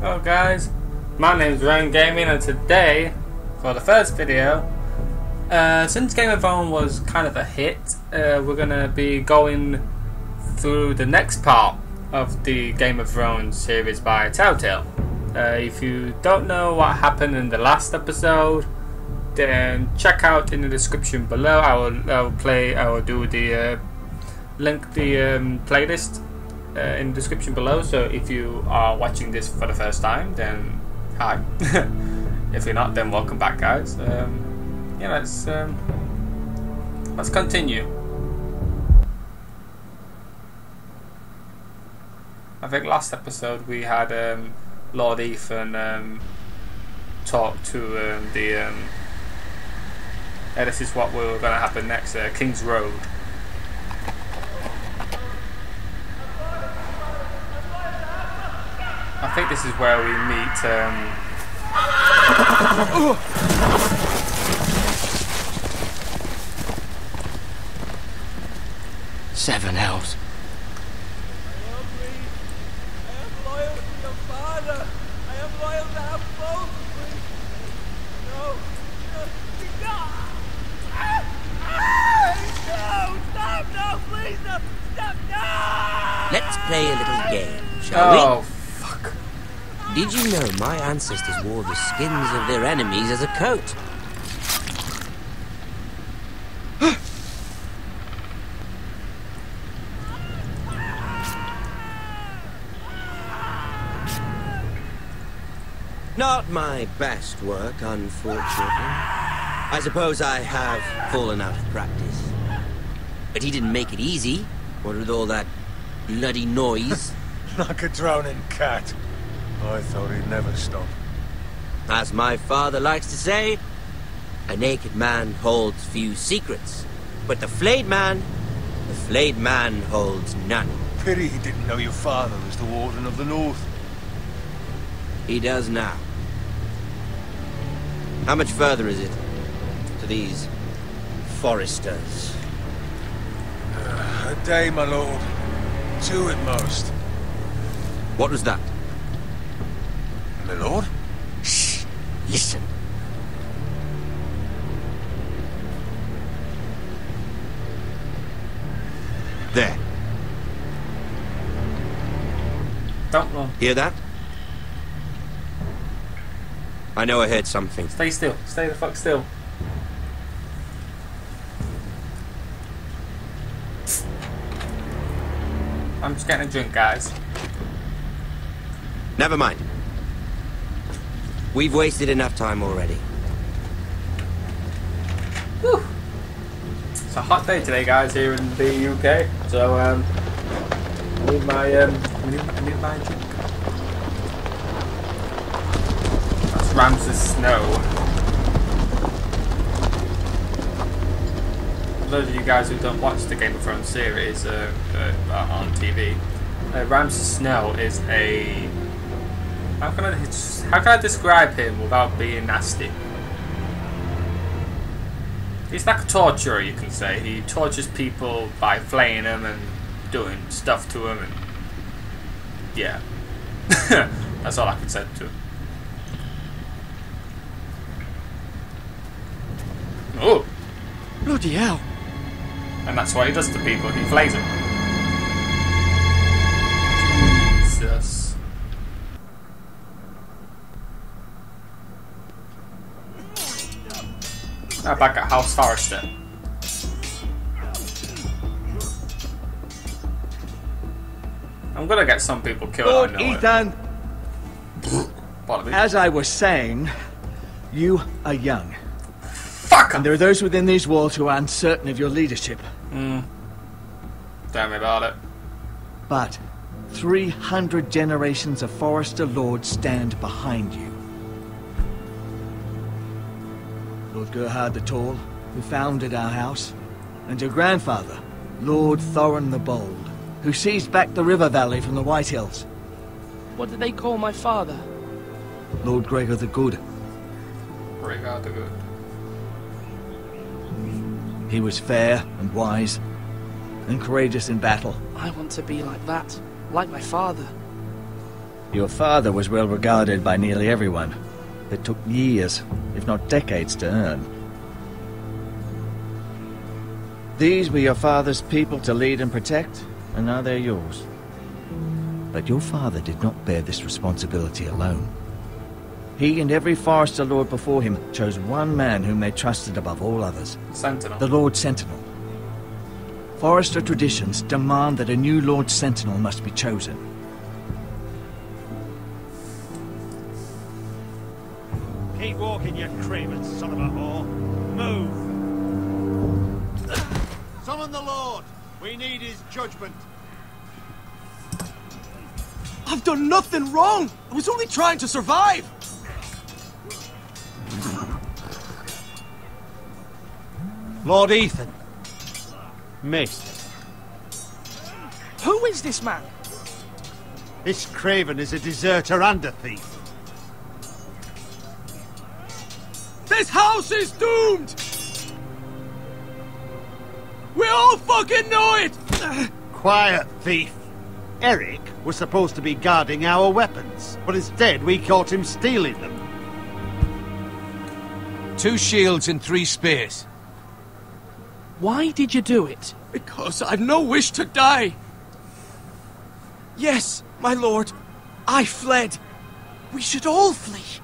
Hello guys, my name is Ryan Gaming, and today, for the first video, since Game of Thrones was kind of a hit, we're going to be going through the next part of the Game of Thrones series by Telltale. If you don't know what happened in the last episode, then check out in the description below. I will do the link the playlist in the description below. So if you are watching this for the first time, then hi. If you're not, then welcome back, guys. Yeah, let's continue. I think last episode we had Lord Ethan talk to this is what we're going to happen next. King's Road. I think this is where we meet. 7 elves. I am loyal to your father. I am loyal to have both. No. No, stop, no, please, no, stop, no! Let's play a little game, shall Oh, fuck. we? Did you know my ancestors wore the skins of their enemies as a coat? Not my best work, unfortunately. I suppose I have fallen out of practice. But he didn't make it easy, what with all that bloody noise. Like a drowning cat. I thought he'd never stop. As my father likes to say, a naked man holds few secrets, but the flayed man holds none. Pity he didn't know your father was the Warden of the North. He does now. How much further is it to these foresters? A day, my lord. 2 at most. What was that? My lord? Shh! Listen. There. Don't run. Hear that? I know I heard something. Stay still. Stay the fuck still. I'm just getting a drink, guys. Never mind. We've wasted enough time already. Whew. It's a hot day today, guys, here in the UK. So I need my drink. That's Rams's Snow. For those of you guys who don't watch the Game of Thrones series on TV, Rams's Snow is a... How can I describe him without being nasty? He's like a torturer, you can say. He tortures people by flaying them and doing stuff to them, and yeah, that's all I can say to him. Oh, Bloody hell. and that's what he does to people. He flays them. Jesus. Now back at House Forrester. I'm gonna get some people killed. Lord I know it. Ethan, Pardon me. as I was saying, you are young. Fuck! And there are those within these walls who are uncertain of your leadership. Tell me about it. But 300 generations of Forrester lords stand behind you. Lord Gerhard the Tall, who founded our house, and your grandfather, Lord Thorin the Bold, who seized back the river valley from the White Hills. What did they call my father? Lord Gregor the Good. Regard the good. He was fair and wise, and courageous in battle. I want to be like that, like my father. Your father was well regarded by nearly everyone. It took years, if not decades, to earn. These were your father's people to lead and protect, and now they're yours. But your father did not bear this responsibility alone. He and every Forester Lord before him chose one man whom they trusted above all others. Sentinel. The Lord Sentinel. Forester traditions demand that a new Lord Sentinel must be chosen. Keep walking, you craven son of a whore. Move! Summon the Lord! We need his judgment. I've done nothing wrong! I was only trying to survive! Lord Ethan. Maester. Who is this man? This craven is a deserter and a thief. This house is doomed! We all fucking know it! Quiet, thief. Eric was supposed to be guarding our weapons, but instead we caught him stealing them. 2 shields and 3 spears. Why did you do it? Because I've no wish to die. Yes, my lord. I fled. We should all flee.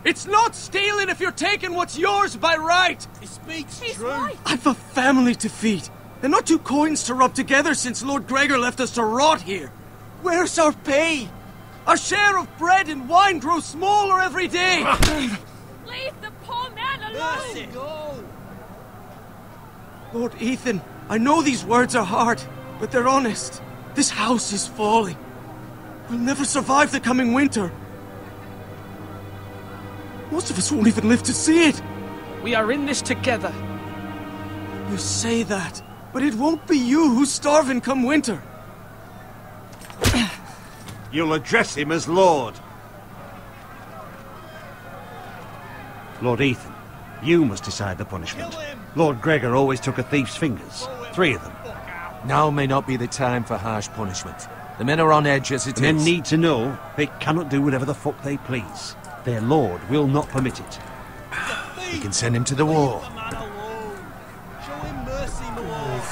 It's not stealing if you're taking what's yours by right. He speaks true. Right. I've a family to feed. And not 2 coins to rub together since Lord Gregor left us to rot here. Where's our pay? Our share of bread and wine grows smaller every day. Leave the poor man alone! Go. Lord Ethan, I know these words are hard, but they're honest. This house is falling. We'll never survive the coming winter. Most of us won't even live to see it. We are in this together. You say that, but it won't be you who's starving come winter. You'll address him as Lord. Lord Ethan, you must decide the punishment. Lord Gregor always took a thief's fingers. 3 of them. Now may not be the time for harsh punishment. The men are on edge as it Men is. need to know they cannot do whatever the fuck they please. Their lord will not permit it. We can send him to the war. Show him mercy, my lord. He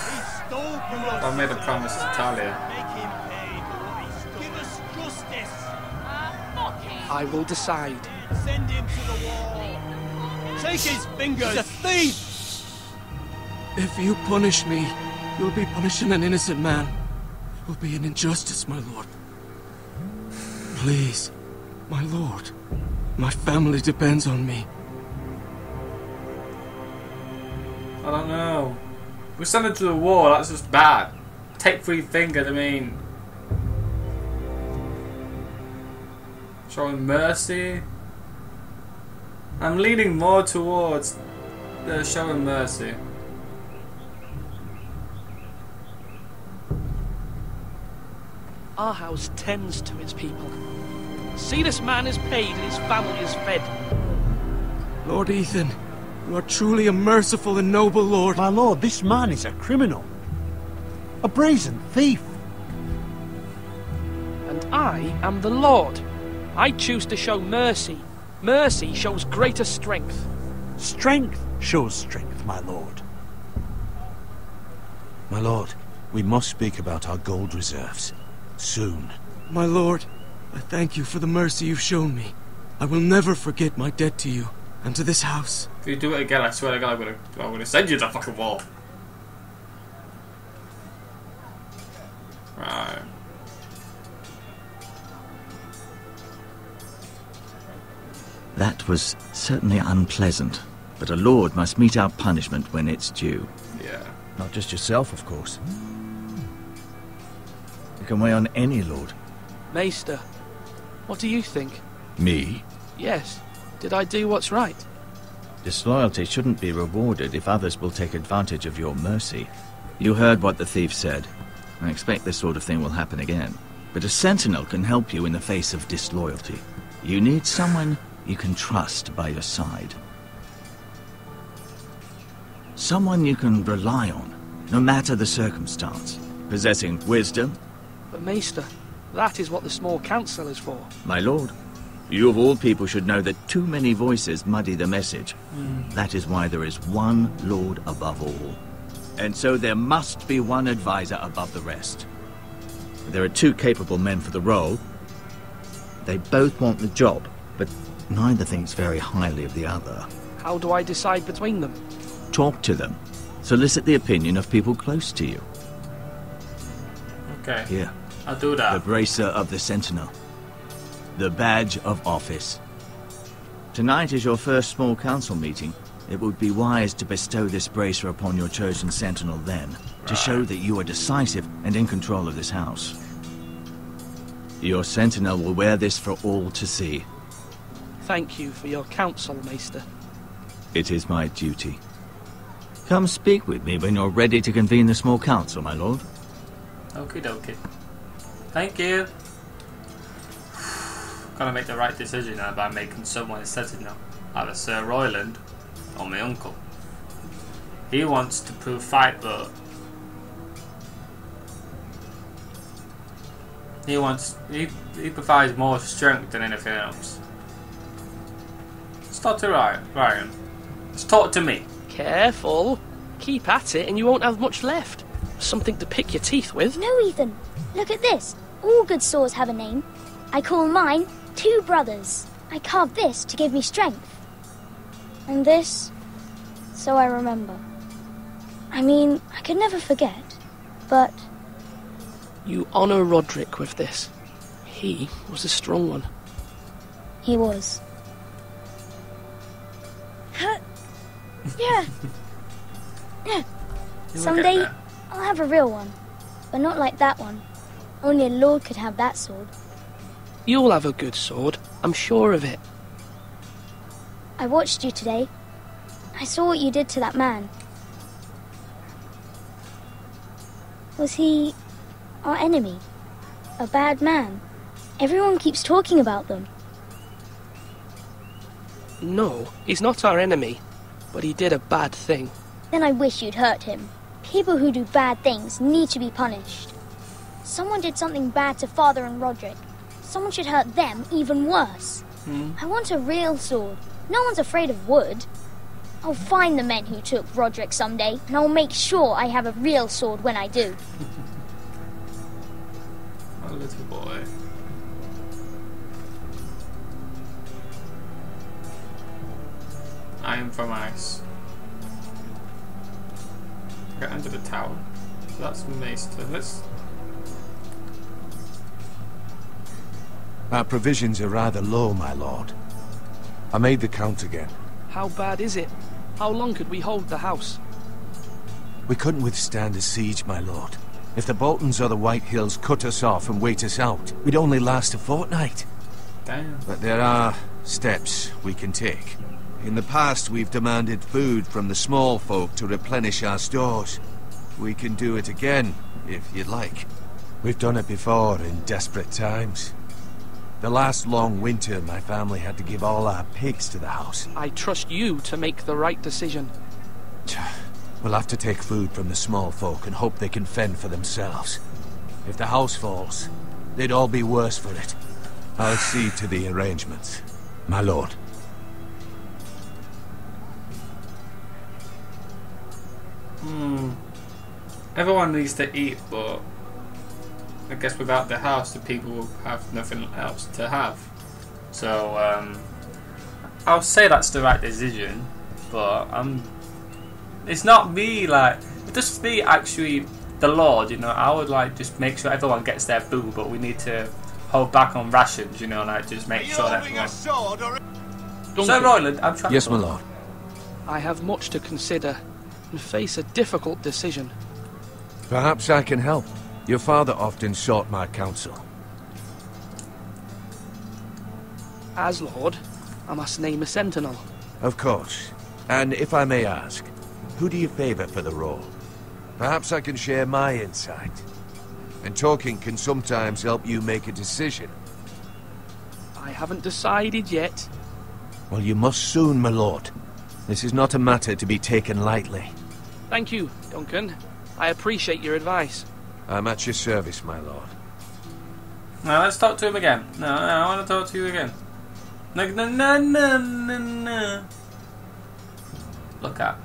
stole from us. I made a promise to Talia. Make him pay for what he stole. Give us justice. Fuck him! I will decide. Send him to the wall. Take his fingers. He's a thief. If you punish me, you'll be punishing an innocent man. It will be an injustice, my lord. Please, my lord. My family depends on me. I don't know. We send him to the war, that's just bad. Take 3 fingers, I mean. Showing mercy. I'm leaning more towards the showing mercy. Our house tends to its people. See, this man is paid and his family is fed. Lord Ethan, you are truly a merciful and noble lord. My lord, this man is a criminal. A brazen thief. And I am the Lord. I choose to show mercy. Mercy shows greater strength. Strength shows strength, my lord. My lord, we must speak about our gold reserves. Soon. My lord, I thank you for the mercy you've shown me. I will never forget my debt to you and to this house. If you do it again, I swear to God, I'm gonna send you to the fucking wall. Right. That was certainly unpleasant, but a lord must mete out punishment when it's due. Yeah. Not just yourself, of course. You can weigh on any lord. Maester, what do you think? Me? Yes. Did I do what's right? Disloyalty shouldn't be rewarded if others will take advantage of your mercy. You heard what the thief said. I expect this sort of thing will happen again. But a sentinel can help you in the face of disloyalty. You need someone you can trust by your side. Someone you can rely on, no matter the circumstance. Possessing wisdom. But Maester, That is what the small council is for. My lord, you of all people should know that too many voices muddy the message. That is why there is one lord above all. And so there must be one advisor above the rest. There are two capable men for the role. They both want the job, but neither thinks very highly of the other. How do I decide between them? Talk to them. Solicit the opinion of people close to you. Okay. Here. I'll do that. The bracer of the Sentinel. The badge of office. Tonight is your first small council meeting. It would be wise to bestow this bracer upon your chosen Sentinel then, to show that you are decisive and in control of this house. Your Sentinel will wear this for all to see. Thank you for your counsel, Maester. It is my duty. Come speak with me when you're ready to convene the small council, my lord. Okie dokie. Thank you. Gotta make the right decision now by making someone Sentinel. Either Sir Royland or my uncle. He wants to prove fight, but he provides more strength than anything else. Let's talk to Ryan. Let's talk to me. Careful. Keep at it and you won't have much left. Something to pick your teeth with. No, Ethan. Look at this. All good swords have a name. I call mine Two Brothers. I carved this to give me strength. And this, so I remember. I mean, I could never forget, but... You honour Roderick with this. He was a strong one. He was. Yeah. Someday, I'll have a real one. But not like that one. Only a lord could have that sword. You'll have a good sword. I'm sure of it. I watched you today. I saw what you did to that man. Was he our enemy? A bad man? Everyone keeps talking about them. No, he's not our enemy. But he did a bad thing. Then I wish you'd hurt him. People who do bad things need to be punished. Someone did something bad to Father and Roderick. Someone should hurt them even worse. I want a real sword. No one's afraid of wood. I'll find the men who took Roderick someday, and I'll make sure I have a real sword when I do. My little boy. I am from ice. Get under the tower. So that's Maester. Let's... Our provisions are rather low, my lord. I made the count again. How bad is it? How long could we hold the house? We couldn't withstand a siege, my lord. If the Boltons or the White Hills cut us off and wait us out, we'd only last a fortnight. Damn. But there are steps we can take. In the past, we've demanded food from the small folk to replenish our stores. We can do it again, if you'd like. We've done it before in desperate times. The last long winter, my family had to give all our pigs to the house. I trust you to make the right decision. We'll have to take food from the small folk and hope they can fend for themselves. If the house falls, they'd all be worse for it. I'll see to the arrangements, my lord. Everyone needs to eat, but I guess without the house, the people will have nothing else to have. So, I'll say that's the right decision, but it's not me, like, it's just me actually, the Lord, you know. I would like just make sure everyone gets their food, but we need to hold back on rations, you know, like just make sure that everyone... Sir Royland, I'm trying Yes, to... my lord. I have much to consider and face a difficult decision. Perhaps I can help. Your father often sought my counsel. As Lord, I must name a sentinel. Of course. And if I may ask, who do you favour for the role? Perhaps I can share my insight. And talking can sometimes help you make a decision. I haven't decided yet. Well, you must soon, my lord. This is not a matter to be taken lightly. Thank you, Duncan. I appreciate your advice. I'm at your service, my lord. Now let's talk to him again. No, I want to talk to you again. No. Look at.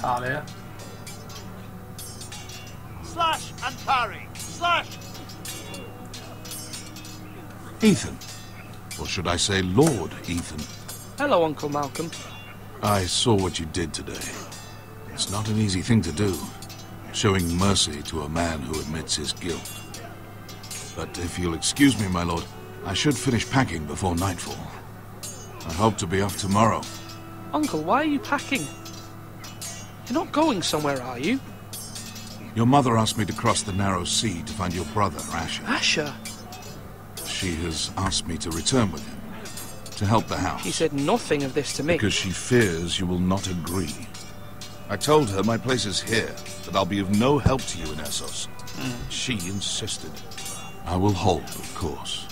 Talia. Slash and parry! Slash! Ethan. Or should I say Lord Ethan? Hello, Uncle Malcolm. I saw what you did today. It's not an easy thing to do, showing mercy to a man who admits his guilt. But if you'll excuse me, my lord, I should finish packing before nightfall. I hope to be off tomorrow. Uncle, why are you packing? You're not going somewhere, are you? Your mother asked me to cross the narrow sea to find your brother, Asher. Asher? She has asked me to return with him, to help the house. She said nothing of this to me. Because she fears you will not agree. I told her my place is here, that I'll be of no help to you in Essos. She insisted. I will hold, of course,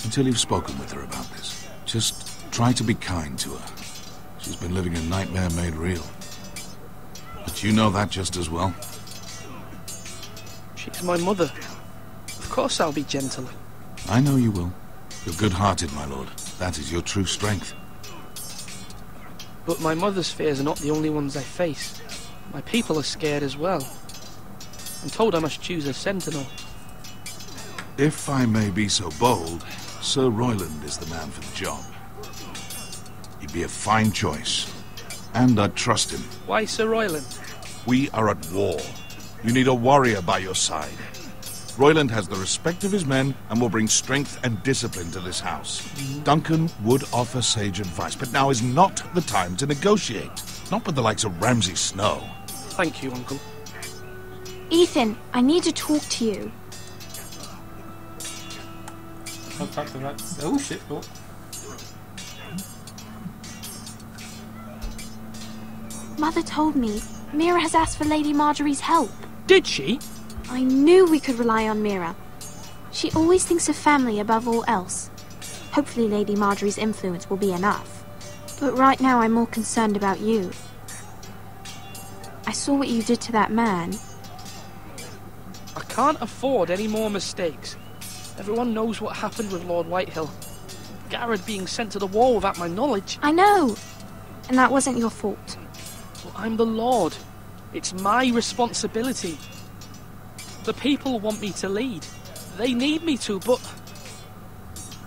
until you've spoken with her about this. Just try to be kind to her. She's been living a nightmare made real. But you know that just as well. She's my mother. Of course I'll be gentle. I know you will. You're good-hearted, my lord. That is your true strength. But my mother's fears are not the only ones I face. My people are scared as well. I'm told I must choose a sentinel. If I may be so bold, Sir Royland is the man for the job. He'd be a fine choice. And I'd trust him. Why Sir Royland? We are at war. You need a warrior by your side. Royland has the respect of his men and will bring strength and discipline to this house. Duncan would offer sage advice, but now is not the time to negotiate. Not with the likes of Ramsay Snow. Thank you, Uncle. Ethan, I need to talk to you. Oh shit, oh. Mother told me Mira has asked for Lady Marjorie's help. Did she? I knew we could rely on Mira. She always thinks of family above all else. Hopefully Lady Marjorie's influence will be enough. But right now I'm more concerned about you. I saw what you did to that man. I can't afford any more mistakes. Everyone knows what happened with Lord Whitehill. Garrett being sent to the war without my knowledge. I know. And that wasn't your fault. Well, I'm the Lord. It's my responsibility. The people want me to lead. They need me to, but...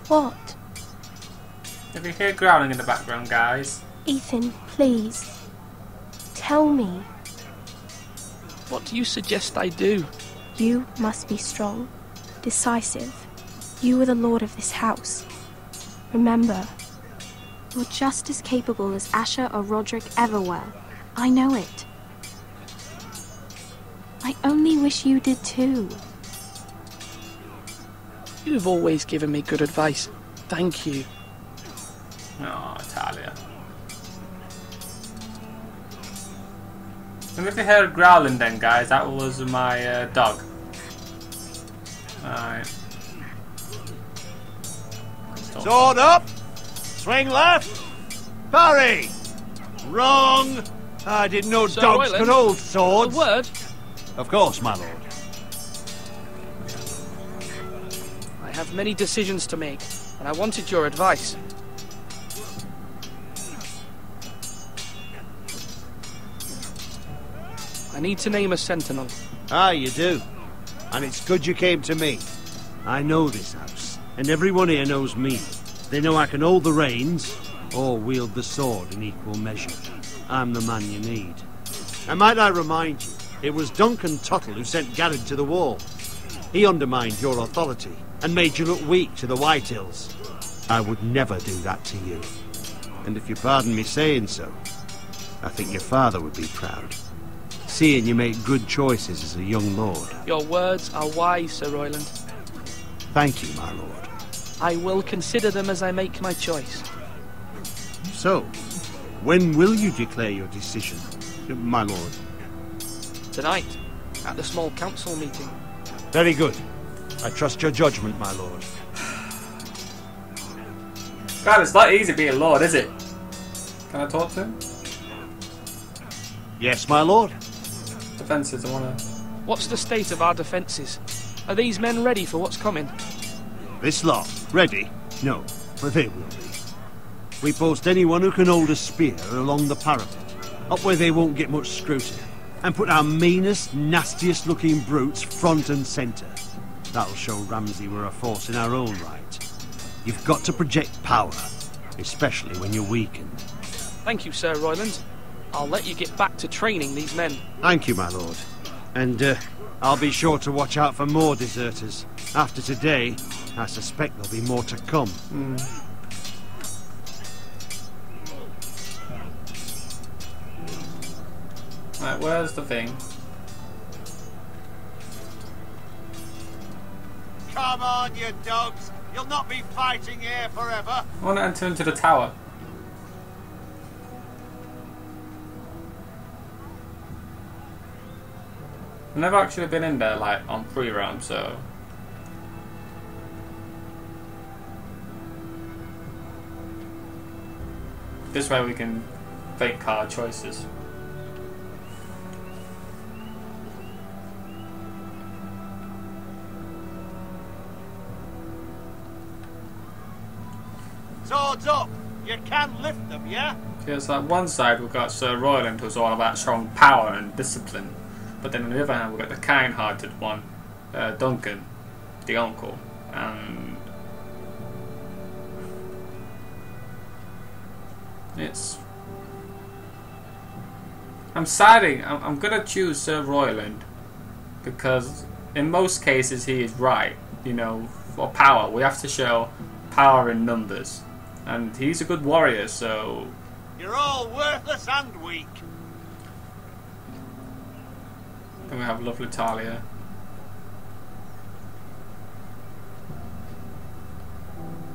What? If you hear growling in the background, guys. Ethan, please. Tell me. What do you suggest I do? You must be strong. Decisive. You are the lord of this house. Remember, you're just as capable as Asher or Roderick ever were. I know it. I only wish you did too. You've always given me good advice. Thank you. Oh, Talia. And if you heard growling then, guys, that was my dog. Alright. Sword up! Swing left! Parry! Wrong! I didn't know Sir dogs Royland, could hold swords. A word? Of course, my lord. I have many decisions to make, and I wanted your advice. I need to name a sentinel. Ah, you do. And it's good you came to me. I know this house, and everyone here knows me. They know I can hold the reins, or wield the sword in equal measure. I'm the man you need. And might I remind you, it was Duncan Tuttle who sent Garrett to the wall. He undermined your authority, and made you look weak to the Whitehills. I would never do that to you. And if you pardon me saying so, I think your father would be proud. Seeing you make good choices as a young lord. Your words are wise, Sir Royland. Thank you, my lord. I will consider them as I make my choice. So, when will you declare your decision, my lord? Tonight, at the small council meeting. Very good. I trust your judgment, my lord. God, it's not easy being Lord, is it? Can I talk to him? Yes, my lord. Defences, I wanna... What's the state of our defences? Are these men ready for what's coming? This lot, ready? No, but they will be. We post anyone who can hold a spear along the parapet, up where they won't get much scrutiny, and put our meanest, nastiest looking brutes front and centre. That'll show Ramsay we're a force in our own right. You've got to project power, especially when you're weakened. Thank you, Sir Royland. I'll let you get back to training these men. Thank you, my lord. And I'll be sure to watch out for more deserters. After today, I suspect there'll be more to come. Right, where's the thing? Come on, you dogs! You'll not be fighting here forever! I want to enter into the tower. I've never actually been in there, like, on free roam, so... This way we can make our choices. Swords up! You can lift them, yeah? Yeah, so like one side we've got Sir Royland, who's all about strong power and discipline. But then on the other hand we've got the kind-hearted one, Duncan, the uncle. And... it's... I'm siding. I'm gonna choose Sir Royland because in most cases he is right. You know, for power we have to show power in numbers, and he's a good warrior. So you're all worthless and weak. Then we have lovely Talia.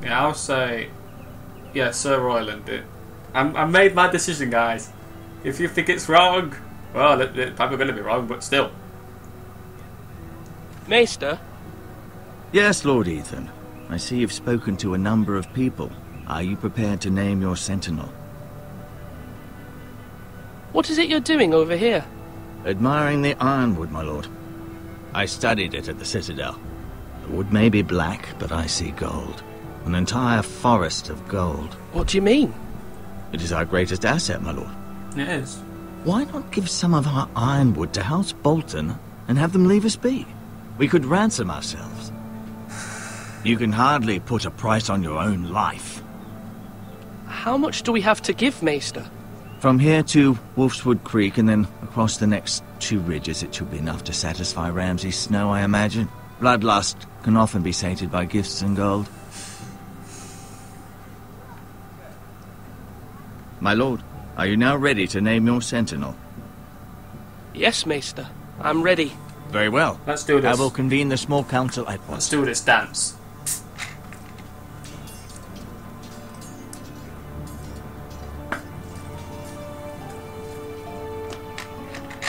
Yeah, I'll say, yeah, Sir Royland. I made my decision, guys. If you think it's wrong, well, it's probably going to be wrong, but still. Maester? Yes, Lord Ethan. I see you've spoken to a number of people. Are you prepared to name your sentinel? What is it you're doing over here? Admiring the ironwood, my lord. I studied it at the Citadel. The wood may be black, but I see gold. An entire forest of gold. What do you mean? It is our greatest asset, my lord. It is. Why not give some of our ironwood to House Bolton and have them leave us be? We could ransom ourselves. You can hardly put a price on your own life. How much do we have to give, Maester? From here to Wolfswood Creek and then across the next 2 ridges, it should be enough to satisfy Ramsay Snow, I imagine. Bloodlust can often be sated by gifts and gold. My lord, are you now ready to name your sentinel? Yes, Maester. I'm ready. Very well. Let's do this. I will convene the small council at once. Let's do this dance.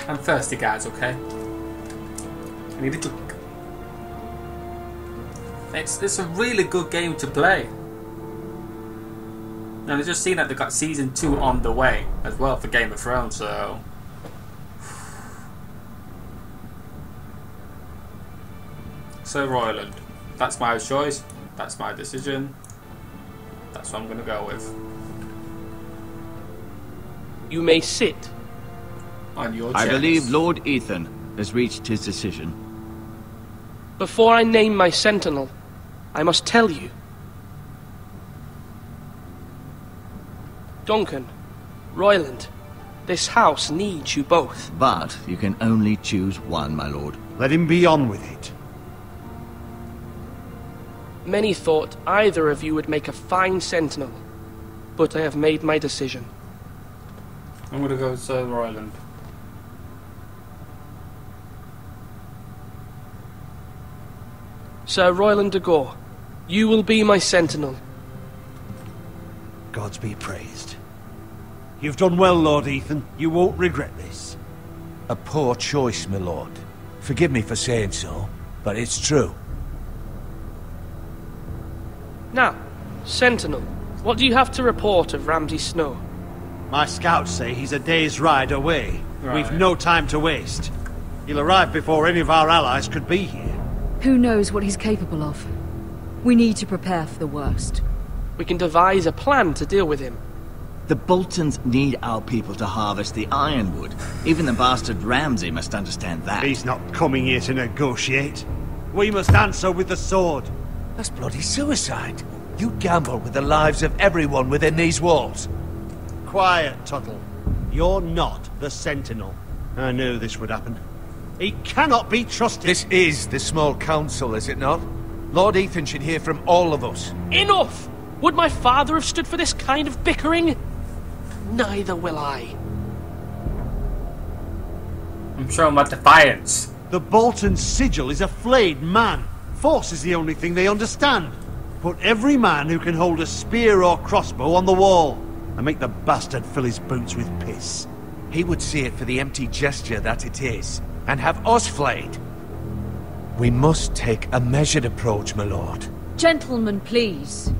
I'm thirsty, guys, okay? I need a drink. It's a really good game to play. And I've just seen that they've got Season 2 on the way as well for Game of Thrones, so... Sir Royland. That's my choice. That's my decision. That's what I'm going to go with. You may sit. On your chairs. I believe Lord Ethan has reached his decision. Before I name my sentinel, I must tell you. Duncan, Royland, this house needs you both. But you can only choose one, my lord. Let him be on with it. Many thought either of you would make a fine sentinel, but I have made my decision. I'm going to go with Sir Royland. Sir Royland de Gore, you will be my sentinel. Gods be praised. You've done well, Lord Ethan. You won't regret this. A poor choice, my lord. Forgive me for saying so, but it's true. Now, Sentinel, what do you have to report of Ramsay Snow? My scouts say he's a day's ride away. Right. We've no time to waste. He'll arrive before any of our allies could be here. Who knows what he's capable of? We need to prepare for the worst. We can devise a plan to deal with him. The Boltons need our people to harvest the ironwood. Even the bastard Ramsay must understand that. He's not coming here to negotiate. We must answer with the sword. That's bloody suicide. You gamble with the lives of everyone within these walls. Quiet, Tuttle. You're not the Sentinel. I knew this would happen. He cannot be trusted. This is the small council, is it not? Lord Ethan should hear from all of us. Enough! Would my father have stood for this kind of bickering? Neither will I. I'm showing my defiance. The Bolton sigil is a flayed man. Force is the only thing they understand. Put every man who can hold a spear or crossbow on the wall, and make the bastard fill his boots with piss. He would see it for the empty gesture that it is, and have us flayed. We must take a measured approach, my lord. Gentlemen, please.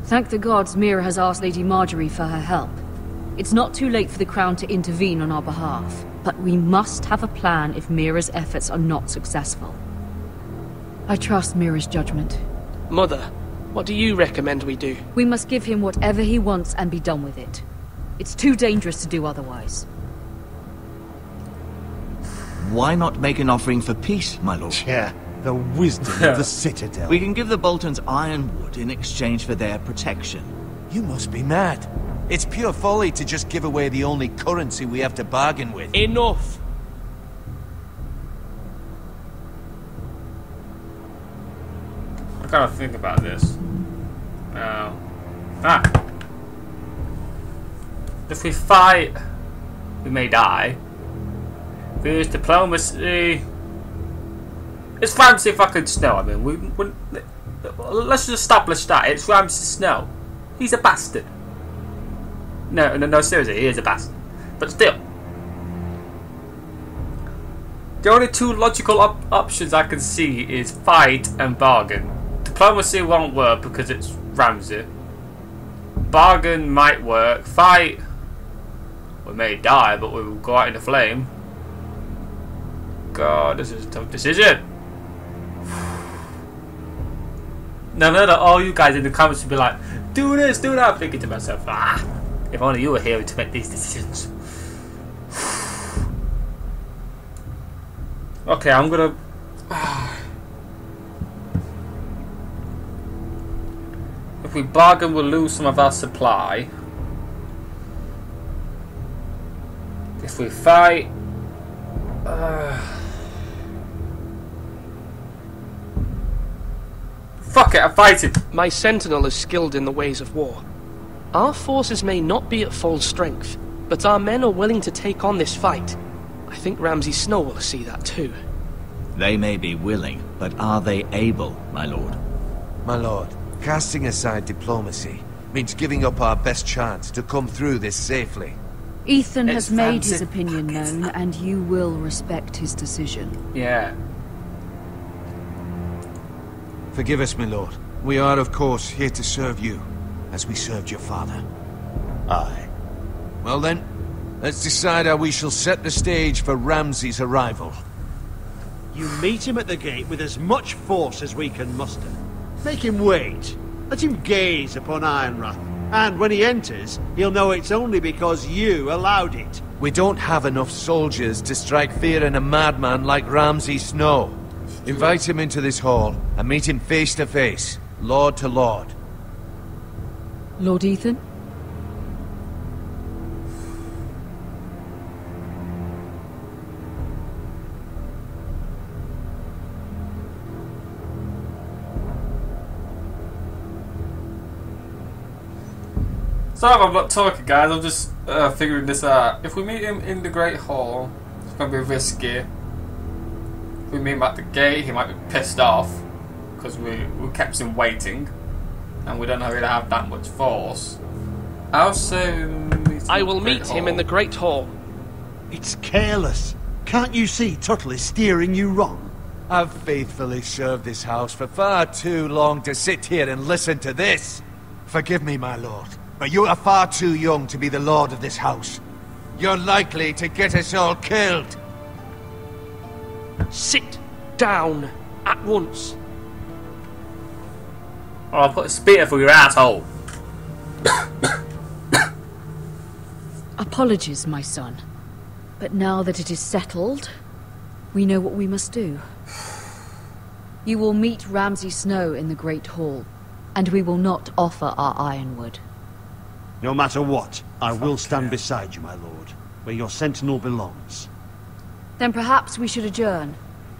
Thank the gods Mira has asked Lady Marjorie for her help. It's not too late for the Crown to intervene on our behalf, but we must have a plan if Mira's efforts are not successful. I trust Mira's judgment. Mother, what do you recommend we do? We must give him whatever he wants and be done with it. It's too dangerous to do otherwise. Why not make an offering for peace, my lord? Yeah, the wisdom of the Citadel. We can give the Boltons ironwood in exchange for their protection. You must be mad. It's pure folly to just give away the only currency we have to bargain with. Enough! I gotta think about this. If we fight, we may die. If we use diplomacy, it's Ramsay fucking Snow. I mean, let's just establish that it's Ramsay Snow. He's a bastard. No, seriously, he is a bastard. But still, the only two logical options I can see is fight and bargain. Diplomacy won't work because it's Ramsay. Bargain might work. Fight, we may die, but we will go out in a flame. God, this is a tough decision. No, all you guys in the comments will be like, do this, do that. I'm thinking to myself, if only you were here to make these decisions. Okay, I'm gonna... If we bargain, we'll lose some of our supply. If we fight... Fuck it, I'm fighting! My Sentinel is skilled in the ways of war. Our forces may not be at full strength, but our men are willing to take on this fight. I think Ramsay Snow will see that too. They may be willing, but are they able, my lord? My lord, casting aside diplomacy means giving up our best chance to come through this safely. Ethan has made his opinion known, and you will respect his decision. Yeah. Forgive us, my lord. We are, of course, here to serve you, as we served your father. Aye. Well then, let's decide how we shall set the stage for Ramsay's arrival. You meet him at the gate with as much force as we can muster. Make him wait. Let him gaze upon Ironrath. And when he enters, he'll know it's only because you allowed it. We don't have enough soldiers to strike fear in a madman like Ramsay Snow. Invite him into this hall and meet him face to face, lord to lord. Lord Ethan? Sorry I'm not talking, guys. I'm just figuring this out. If we meet him in the Great Hall, it's going to be risky. If we meet him at the gate, he might be pissed off because we kept him waiting and we don't really have that much force. I'll say I will meet him in the Great Hall. It's careless. Can't you see Tuttle is steering you wrong? I've faithfully served this house for far too long to sit here and listen to this. Forgive me, my lord, but you are far too young to be the lord of this house. You're likely to get us all killed. Sit down at once. Or I'll put a spear through your asshole. Apologies, my son. But now that it is settled, we know what we must do. You will meet Ramsay Snow in the Great Hall, and we will not offer our ironwood. No matter what, I will stand beside you, my lord, where your sentinel belongs. Then perhaps we should adjourn.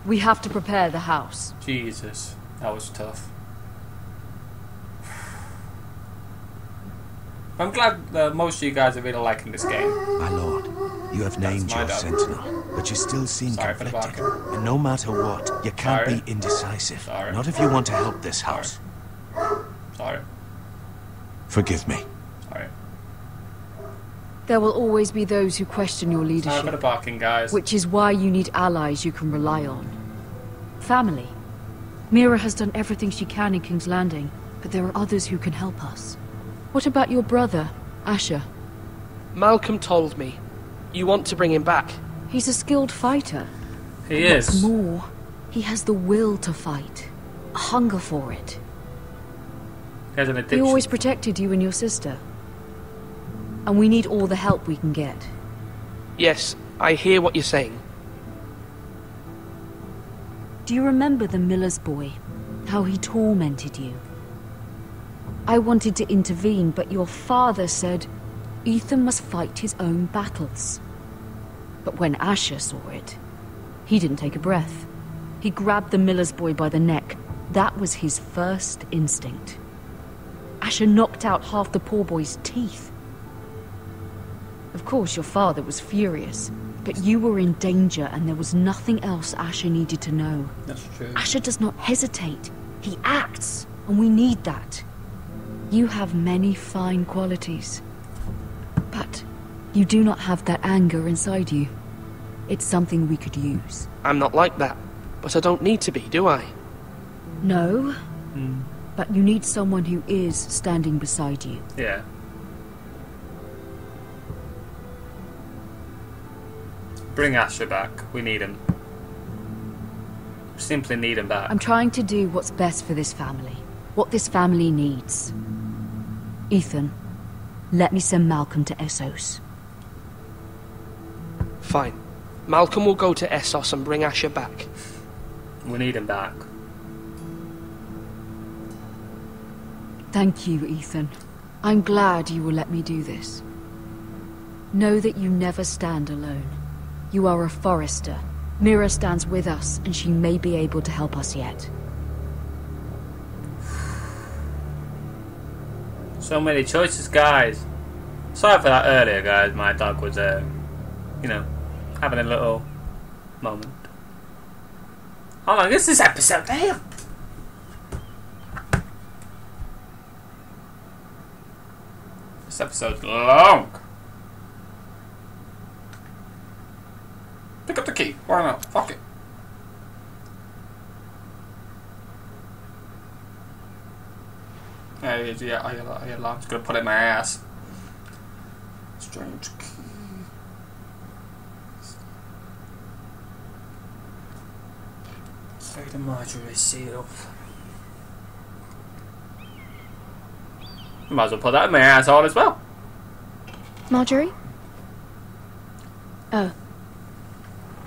We have to prepare the house. Jesus, that was tough. I'm glad that most of you guys are really liking this game. My lord, you have named your sentinel, but you still seem conflicted. And no matter what, you can't be indecisive. Not if you want to help this house. Sorry. Forgive me. Sorry. There will always be those who question your leadership. Sorry for the barking, guys. Which is why you need allies you can rely on. Family. Mira has done everything she can in King's Landing, but there are others who can help us. What about your brother, Asher? Malcolm told me. You want to bring him back. He's a skilled fighter. He is. What's more, he has the will to fight. A hunger for it. He has an addiction. He always protected you and your sister. And we need all the help we can get. Yes, I hear what you're saying. Do you remember the miller's boy? How he tormented you? I wanted to intervene, but your father said Ethan must fight his own battles. But when Asher saw it, he didn't take a breath. He grabbed the miller's boy by the neck. That was his first instinct. Asher knocked out half the poor boy's teeth. Of course, your father was furious, but you were in danger and there was nothing else Asher needed to know. That's true. Asher does not hesitate. He acts, and we need that. You have many fine qualities, but you do not have that anger inside you. It's something we could use. I'm not like that, but I don't need to be, do I? No, but you need someone who is standing beside you. Yeah. Bring Asher back. We need him. We simply need him back. I'm trying to do what's best for this family. What this family needs. Ethan, let me send Malcolm to Essos. Fine. Malcolm will go to Essos and bring Asher back. We need him back. Thank you, Ethan. I'm glad you will let me do this. Know that you never stand alone. You are a Forrester. Mira stands with us, and she may be able to help us yet. So many choices, guys. Sorry for that earlier, guys. My dog was, you know, having a little moment. How long is this episode? Damn! This episode's long. Pick up the key. Why not? Fuck it. Yeah, I'm just gonna put it in my ass. Strange key. Lady Marjorie seal. Might as well put that in my asshole as well. Marjorie? Oh.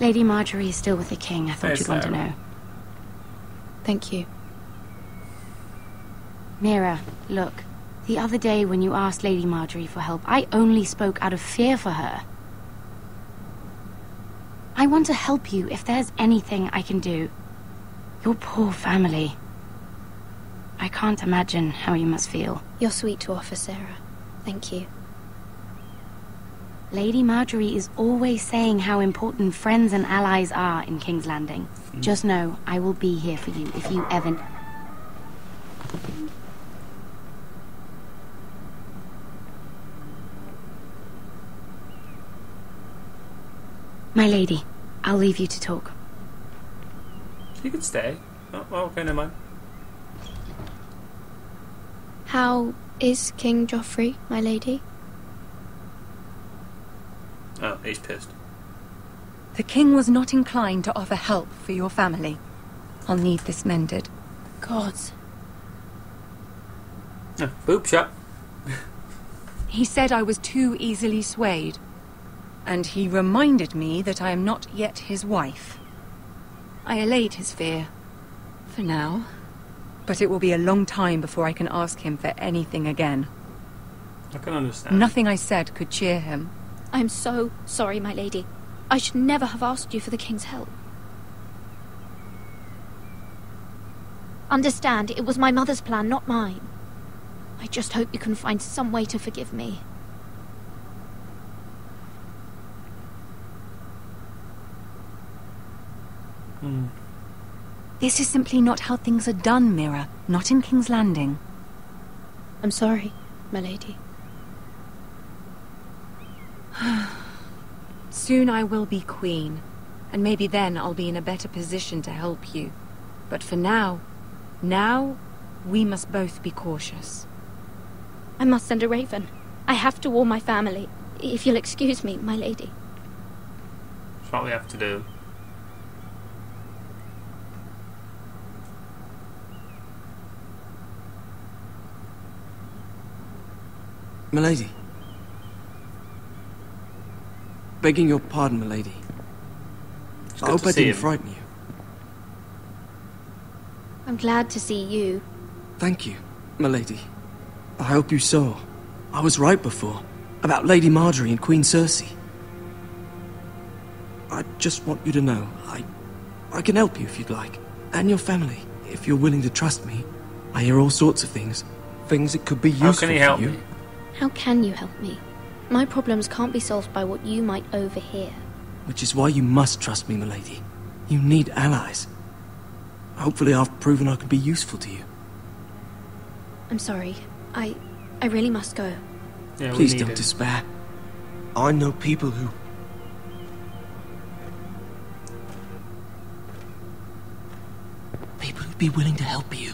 Lady Marjorie is still with the king. I thought you'd want to know. Thank you. Mira, look. The other day when you asked Lady Marjorie for help, I only spoke out of fear for her. I want to help you if there's anything I can do. Your poor family. I can't imagine how you must feel. You're sweet to offer, Sarah. Thank you. Lady Marjorie is always saying how important friends and allies are in King's Landing. Just know, I will be here for you if you ever... My lady, I'll leave you to talk. You can stay. Oh, okay, never mind. How Is King Joffrey, my lady? Oh, he's pissed. The king was not inclined to offer help for your family. I'll need this mended. Gods. Boop shot. He said I was too easily swayed. And he reminded me that I am not yet his wife. I allayed his fear. For now. But it will be a long time before I can ask him for anything again. I can understand. Nothing I said could cheer him. I'm so sorry, my lady. I should never have asked you for the king's help. Understand, it was my mother's plan, not mine. I just hope you can find some way to forgive me. This is simply not how things are done, Mira. Not in King's Landing. I'm sorry, my lady. Soon I will be queen, and maybe then I'll be in a better position to help you. But for now, we must both be cautious. I must send a raven. I have to warn my family. If you'll excuse me, my lady. That's what we have to do. Milady. Begging your pardon, milady. I hope I didn't frighten you. I'm glad to see you. Thank you, milady. I hope you saw. I was right before. About Lady Margaery and Queen Cersei. I just want you to know, I can help you if you'd like. And your family, if you're willing to trust me. I hear all sorts of things. Things that could be useful for you. How can he help me? How can you help me? My problems can't be solved by what you might overhear. Which is why you must trust me, milady. You need allies. Hopefully I've proven I can be useful to you. I'm sorry. I really must go. Yeah, please don't despair. I know people who... People who'd be willing to help you.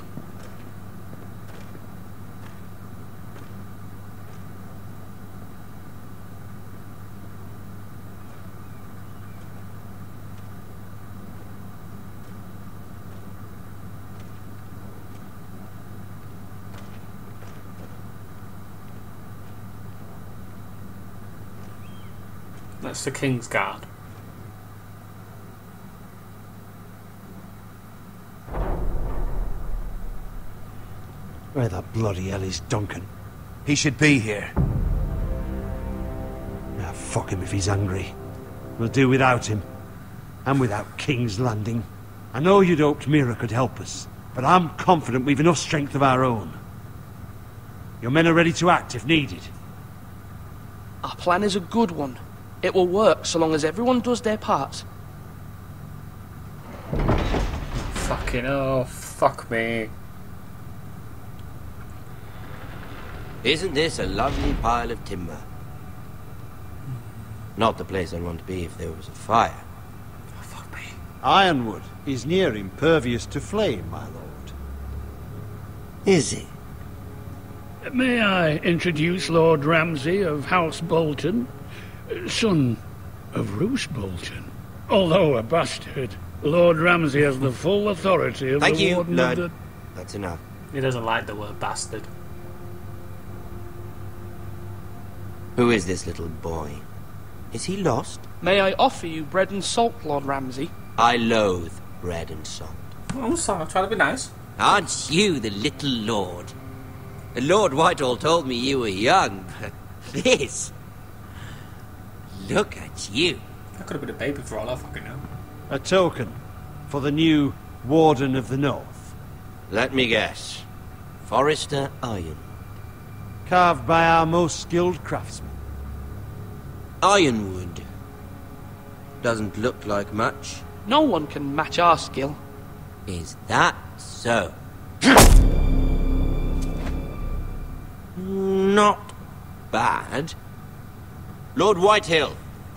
That's the King's Guard. Where the bloody hell is Duncan? He should be here. Ah, fuck him if he's hungry. We'll do without him. And without King's Landing. I know you'd hoped Mira could help us, but I'm confident we've enough strength of our own. Your men are ready to act if needed. Our plan is a good one. It will work so long as everyone does their part. Fucking oh, fuck me. Isn't this a lovely pile of timber? Not the place I'd want to be if there was a fire. Oh, fuck me. Ironwood is near impervious to flame, my lord. Is it? May I introduce Lord Ramsay of House Bolton, son of Roose Bolton. Although a bastard, Lord Ramsay has the full authority of the Warden of the... That's enough. He doesn't like the word bastard. Who is this little boy? Is he lost? May I offer you bread and salt, Lord Ramsay? I loathe bread and salt. I'm sorry, I'm trying to be nice. Aren't you the little lord? Lord Whitehall told me you were young, but this... Look at you. I could have been a baby for all I fucking know. A token for the new Warden of the North. Let me guess. Forrester Iron. Carved by our most skilled craftsmen. Ironwood. Doesn't look like much. No one can match our skill. Is that so? Not bad. Lord Whitehill,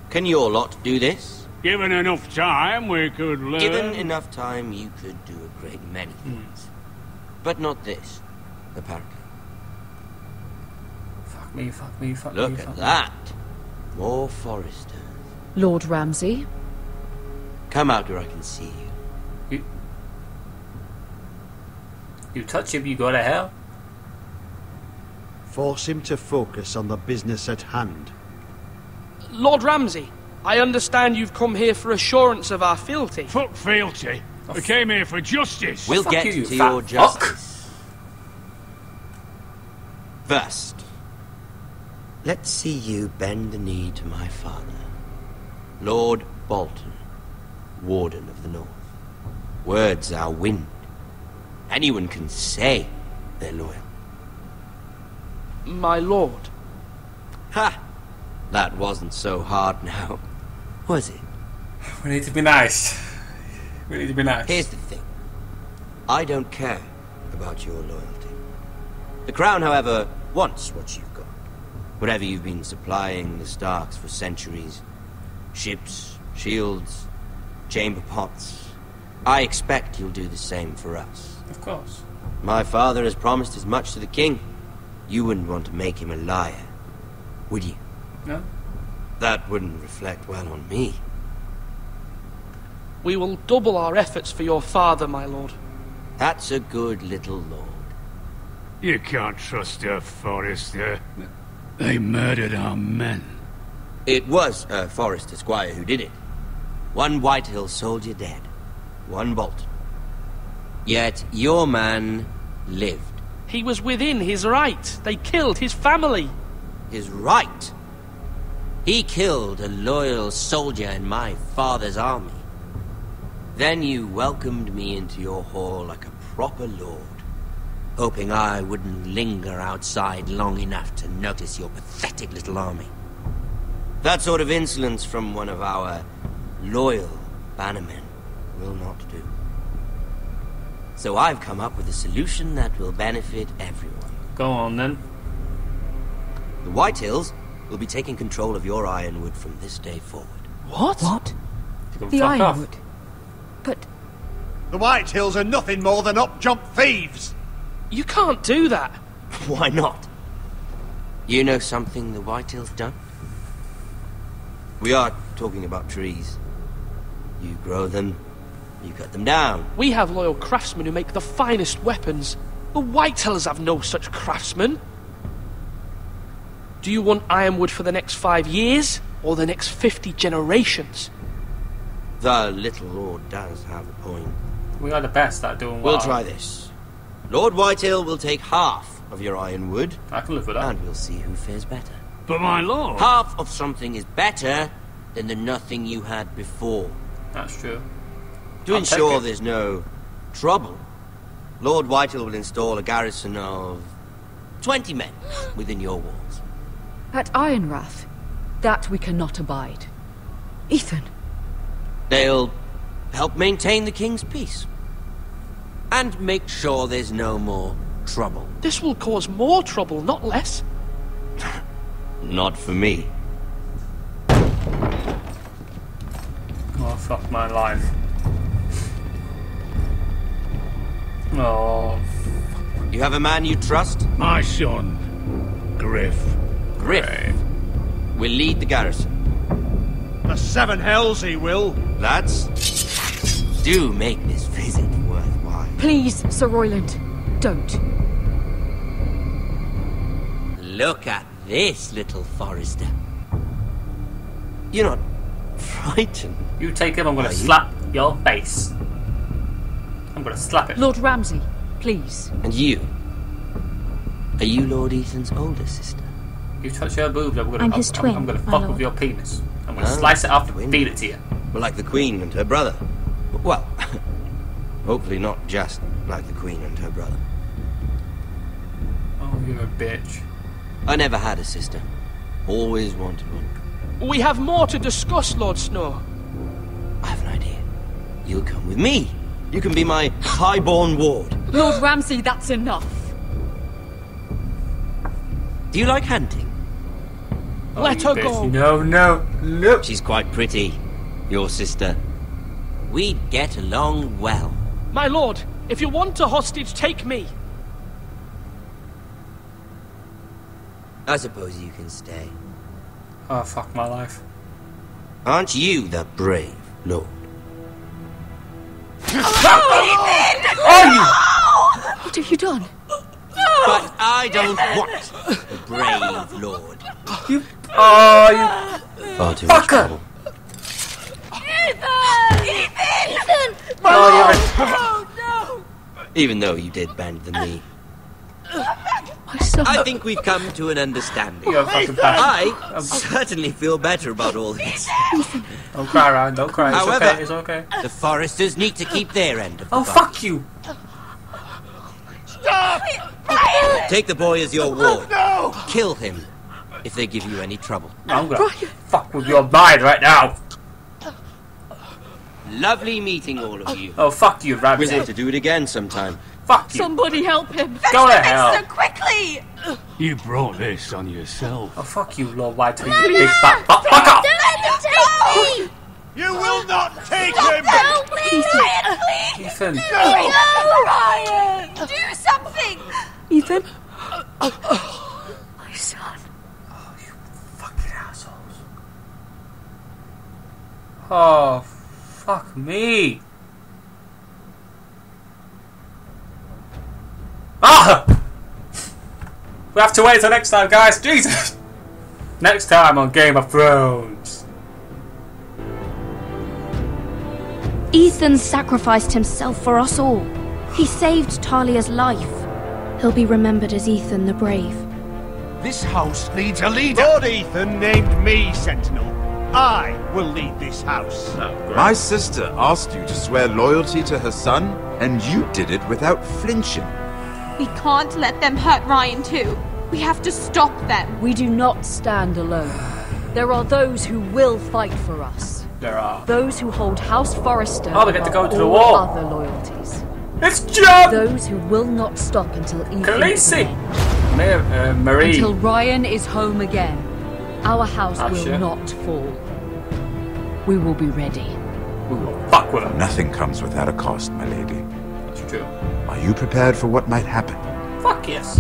can your lot do this? Given enough time, we could learn... Given enough time, you could do a great many things. But not this, apparently. Fuck me. Look at that. More Foresters. Lord Ramsay? Come out where I can see you. You touch him, you go to hell. Force him to focus on the business at hand. Lord Ramsay, I understand you've come here for assurance of our fealty. Fuck fealty. We came here for justice. We'll get to your justice. First, let's see you bend the knee to my father, Lord Bolton, Warden of the North. Words are wind. Anyone can say they're loyal. My lord. Ha! That wasn't so hard now, was it? We need to be nice. We need to be nice. Here's the thing. I don't care about your loyalty. The Crown, however, wants what you've got. Whatever you've been supplying the Starks for centuries. Ships, shields, chamber pots. I expect you'll do the same for us. Of course. My father has promised as much to the king. You wouldn't want to make him a liar, would you? No. That wouldn't reflect well on me. We will double our efforts for your father, my lord. That's a good little lord. You can't trust a Forester. They murdered our men. It was a Forester squire who did it. One Whitehill soldier dead. One Bolton. Yet your man lived. He was within his right. They killed his family. His right? He killed a loyal soldier in my father's army. Then you welcomed me into your hall like a proper lord, hoping I wouldn't linger outside long enough to notice your pathetic little army. That sort of insolence from one of our loyal bannermen will not do. So I've come up with a solution that will benefit everyone. Go on, then. The Whitehills will be taking control of your Ironwood from this day forward. What? The Ironwood? But... The Whitehills are nothing more than up-jump thieves! You can't do that. Why not? You know something the Whitehills done? We are talking about trees. You grow them, you cut them down. We have loyal craftsmen who make the finest weapons. The Whitehills have no such craftsmen. Do you want Ironwood for the next 5 years, or the next 50 generations? The little lord does have a point. We are the best at doing We'll try this. Lord Whitehill will take half of your Ironwood. I can live with that. And we'll see who fares better. But my lord... Half of something is better than the nothing you had before. That's true. To ensure there's no trouble, Lord Whitehill will install a garrison of 20 men within your walls. At Ironrath? That we cannot abide. Ethan. They'll help maintain the king's peace. And make sure there's no more trouble. This will cause more trouble, not less. Not for me. Oh, fuck my life. Oh. You have a man you trust? My son, Griff. Griff will lead the garrison. The Seven Hells he will. Lads, do make this visit worthwhile. Please, Sir Royland, don't. Look at this, little Forester. You're not frightened. You take him, I'm gonna slap your face. I'm gonna slap it. Lord Ramsay, please. And you? Are you Lord Ethan's older sister? You touch her boobs, I'm I'm his twin, I'm gonna my fuck lord. with your penis. I'm gonna slice it off and feed it to you. Well, like the Queen and her brother. Well, hopefully not just like the Queen and her brother. Oh, you're a bitch. I never had a sister. Always wanted one. We have more to discuss, Lord Snow. I have an idea. You'll come with me. You can be my highborn ward. Lord Ramsay, that's enough. Do you like hunting? Let her go. No. She's quite pretty, your sister. We'd get along well. My lord, if you want a hostage, take me. I suppose you can stay. Oh, fuck my life. Aren't you the brave lord? What have you done? But I don't want the brave lord. You Far too much trouble. Ethan! Even though you did bend the knee. My son. I think we've come to an understanding. You're fucking bad. I certainly feel better about all this. Don't cry, Ryan. Don't cry. It's However, okay. It's okay. the Foresters need to keep their end of the Oh, bargain. fuck you. Stop! Take the boy as your ward. No! Kill him if they give you any trouble. I'm gonna fuck with your mind right now. Lovely meeting all of you. Oh, fuck you, Ramsey. We'll have to do it again sometime. Fuck you. Somebody help him. Go to hell. So quickly! You brought this on yourself. Oh, fuck you, Lord White, you big fat fuck off! Don't let them take me! You will not take him! No, please! Ryan, please! Ethan. No, Ryan! Do something! Ethan? My son. Oh, you fucking assholes. Oh, fuck me. Ah! We have to wait till next time, guys. Jesus! Next time on Game of Thrones. Ethan sacrificed himself for us all. He saved Talia's life. He'll be remembered as Ethan the Brave. This house needs a leader. Lord Ethan named me Sentinel. I will lead this house. My sister asked you to swear loyalty to her son, and you did it without flinching. We can't let them hurt Ryan too. We have to stop them. We do not stand alone. There are those who will fight for us. There are. Those who hold House Forrester Oh, we get to go to the all war. other loyalties. It's Jump! Those who will not stop until Ethan is Khaleesi! avenged. Marie. Until Ryan is home again. Our house Oh, will shit. not fall. We will be ready. We will fuck with them. Nothing comes without a cost, my lady. That's true. Are you prepared for what might happen? Fuck yes.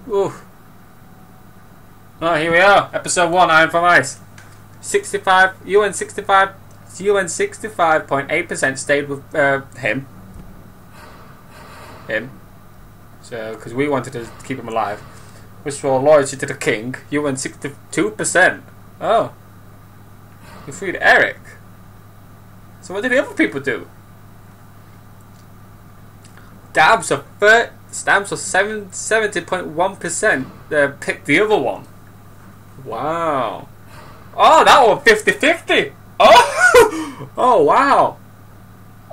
Oof. Oh, here we are. Episode 1, Iron from Ice. 65.8% stayed with him. So, because we wanted to keep him alive. We swore loyalty to the king. You went 62%. Oh. You freed Eric. So what did the other people do? Stamps of 70.1% picked the other one. Wow. Oh, that one 50-50. Oh, oh wow.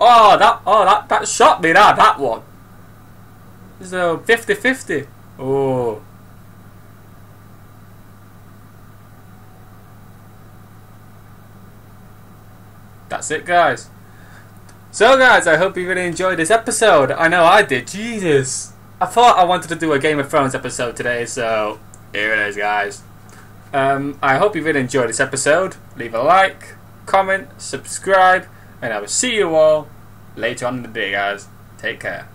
Oh, that shocked me. That one. So 50-50. Oh. That's it, guys. So, guys, I hope you really enjoyed this episode. I know I did. Jesus. I thought I wanted to do a Game of Thrones episode today, so here it is, guys. I hope you really enjoyed this episode. Leave a like, comment, subscribe, and I will see you all later on in the day, guys. Take care.